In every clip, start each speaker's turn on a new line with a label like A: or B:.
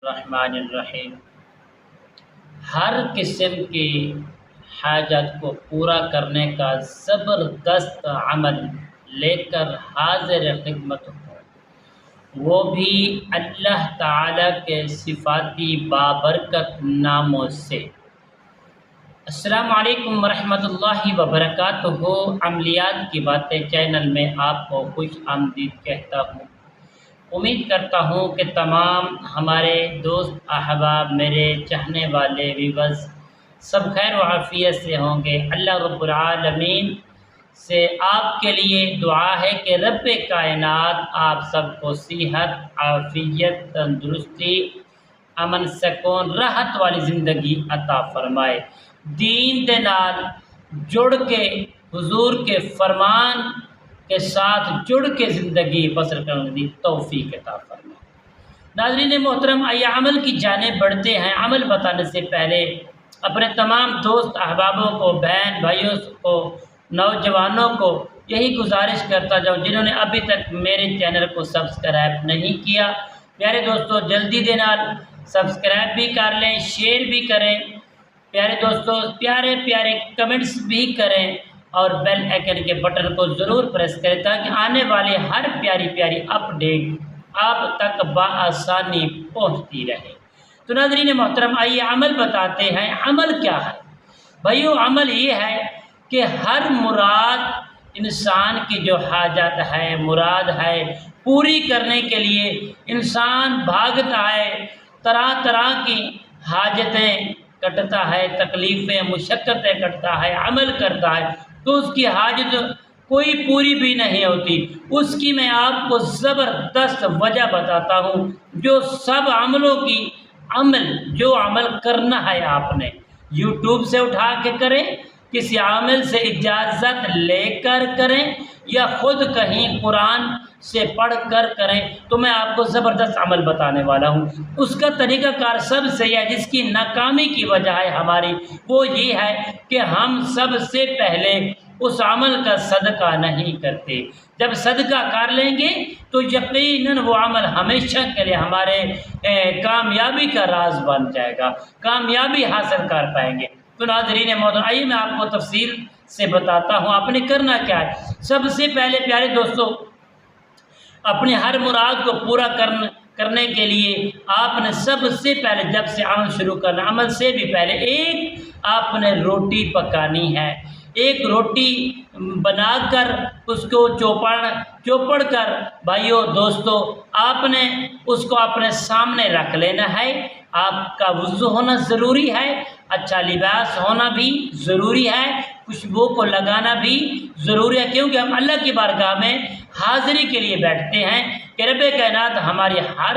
A: الرحمن الرحیم۔ ہر قسم کی حاجت کو پورا کرنے کا زبردست عمل لے کر حاضر خدمت ہو، وہ بھی اللہ تعالیٰ کے صفاتی بابرکت ناموں سے۔ السلام علیکم ورحمۃ اللہ وبرکاتہ۔ عملیات کی باتیں چینل میں آپ کو خوش آمدید کہتا ہوں۔ امید کرتا ہوں کہ تمام ہمارے دوست احباب، میرے چاہنے والے ویورز سب خیر و عافیت سے ہوں گے۔ اللہ رب العالمین سے آپ کے لیے دعا ہے کہ رب کائنات آپ سب کو صحت، عافیت، تندرستی، امن، سکون، راحت والی زندگی عطا فرمائے۔ دین دے نال جڑ کے حضور کے فرمان کے ساتھ جڑ کے زندگی بسر کرنے کی توفیق عطا فرمائے۔ ناظرین محترم، آئیے عمل کی جانب بڑھتے ہیں۔ عمل بتانے سے پہلے اپنے تمام دوست احبابوں کو، بہن بھائیوں کو، نوجوانوں کو یہی گزارش کرتا جاؤں جنہوں نے ابھی تک میرے چینل کو سبسکرائب نہیں کیا، پیارے دوستو جلدی دے نال سبسکرائب بھی کر لیں، شیئر بھی کریں، پیارے دوستو پیارے پیارے کمنٹس بھی کریں اور بیل آئیکن کے بٹن کو ضرور پریس کریں تاکہ آنے والی ہر پیاری پیاری اپڈیٹ آپ تک بآسانی پہنچتی رہے۔ تو ناظرین محترم، آئیے عمل بتاتے ہیں۔ عمل کیا ہے بھائیو؟ عمل یہ ہے کہ ہر مراد انسان کی جو حاجت ہے، مراد ہے، پوری کرنے کے لیے انسان بھاگتا ہے، طرح طرح کی حاجتیں کٹتا ہے، تکلیفیں مشقتیں کٹتا ہے، عمل کرتا ہے تو اس کی حاجت کوئی پوری بھی نہیں ہوتی۔ اس کی میں آپ کو زبردست وجہ بتاتا ہوں۔ جو سب عملوں کی جو عمل کرنا ہے آپ نے یوٹیوب سے اٹھا کے کریں، کسی عامل سے اجازت لے کر کریں یا خود کہیں قرآن سے پڑھ کر کریں، تو میں آپ کو زبردست عمل بتانے والا ہوں۔ اس کا طریقہ کار سب سے یہ جس کی ناکامی کی وجہ ہے ہماری، وہ یہ ہے کہ ہم سب سے پہلے اس عمل کا صدقہ نہیں کرتے۔ جب صدقہ کر لیں گے تو یقیناً وہ عمل ہمیشہ کے لیے ہمارے کامیابی کا راز بن جائے گا، کامیابی حاصل کر پائیں گے۔ تو ناظرین محترم، آئیے میں آپ کو تفصیل سے بتاتا ہوں آپ نے کرنا کیا ہے۔ سب سے پہلے پیارے دوستو، اپنے ہر مراد کو پورا کرنے کے لیے آپ نے سب سے پہلے جب سے عمل شروع کرنا، عمل سے بھی پہلے ایک آپ نے روٹی پکانی ہے۔ ایک روٹی بنا کر اس کو چوپڑ کر بھائیو دوستو آپ نے اس کو اپنے سامنے رکھ لینا ہے۔ آپ کا وضو ہونا ضروری ہے، اچھا لباس ہونا بھی ضروری ہے، خوشبو کو لگانا بھی ضروری ہے، کیونکہ ہم اللہ کی بارگاہ میں حاضری کے لیے بیٹھتے ہیں کہ رب کائنات ہماری ہر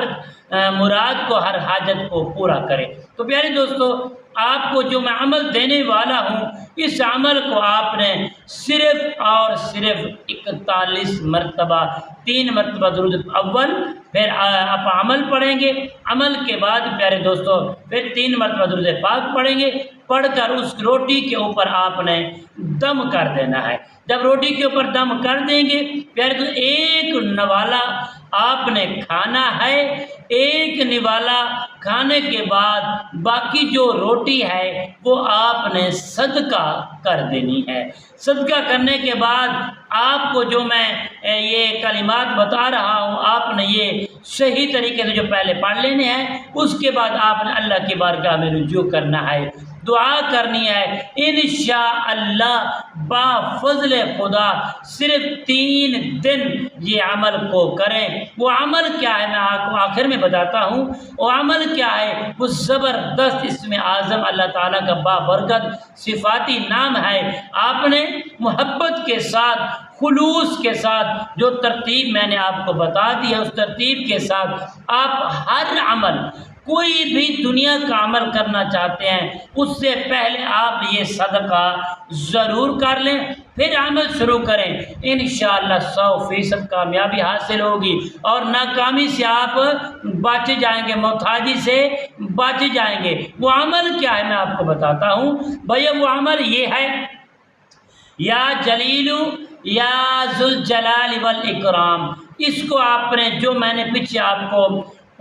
A: مراد کو، ہر حاجت کو پورا کرے۔ تو پیارے دوستو، آپ کو جو میں عمل دینے والا ہوں، اس عمل کو آپ نے صرف اور صرف 41 مرتبہ، 3 مرتبہ درود اول، پھر آپ عمل پڑھیں گے، عمل کے بعد پیارے دوستو پھر 3 مرتبہ درود پاک پڑھیں گے، پڑھ کر اس روٹی کے اوپر آپ نے دم کر دینا ہے۔ جب روٹی کے اوپر دم کر دیں گے پیارے دوستو، ایک نوالا آپ نے کھانا ہے۔ ایک نوالا کھانے کے بعد باقی جو روٹی ہے وہ آپ نے صدقہ کر دینی ہے۔ صدقہ کرنے کے بعد آپ کو جو میں یہ کلمات بتا رہا ہوں، آپ نے یہ صحیح طریقے سے جو پہلے پڑھ لینے ہیں، اس کے بعد آپ نے اللہ کی بارگاہ میں رجوع کرنا ہے، دعا کرنی ہے۔ انشاءاللہ با فضل خدا صرف 3 دن یہ عمل کو کریں۔ وہ عمل کیا ہے میں آپ کو آخر میں بتاتا ہوں۔ وہ عمل کیا ہے؟ وہ زبردست اسم اعظم اللہ تعالیٰ کا بابرکت صفاتی نام ہے۔ آپ نے محبت کے ساتھ، خلوص کے ساتھ جو ترتیب میں نے آپ کو بتا دی ہے، اس ترتیب کے ساتھ آپ ہر عمل، کوئی بھی دنیا کا عمل کرنا چاہتے ہیں، اس سے پہلے آپ یہ صدقہ ضرور کر لیں، پھر عمل شروع کریں۔ انشاءاللہ 100% کامیابی حاصل ہوگی اور ناکامی سے آپ بچ جائیں گے، محتاجی سے بچ جائیں گے۔ وہ عمل کیا ہے میں آپ کو بتاتا ہوں بھیا۔ وہ عمل یہ ہے، یا جلیل یا ذوالجلال والاکرام، اس کو آپ نے جو میں نے پیچھے آپ کو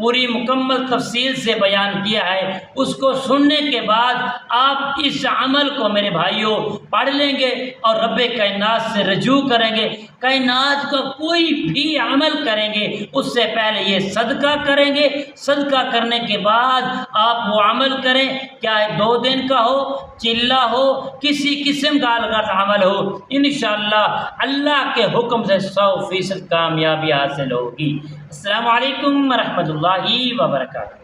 A: پوری مکمل تفصیل سے بیان کیا ہے، اس کو سننے کے بعد آپ اس عمل کو میرے بھائیوں پڑھ لیں گے اور رب کائنات سے رجوع کریں گے۔ کائنات کا کوئی بھی عمل کریں گے اس سے پہلے یہ صدقہ کریں گے، صدقہ کرنے کے بعد آپ وہ عمل کریں، چاہے 2 دن کا ہو، چلہ ہو، کسی قسم کا الغرض عمل ہو، انشاءاللہ اللہ کے حکم سے 100% کامیابی حاصل ہوگی۔ السلام علیکم ورحمۃ اللہ وبرکاتہ۔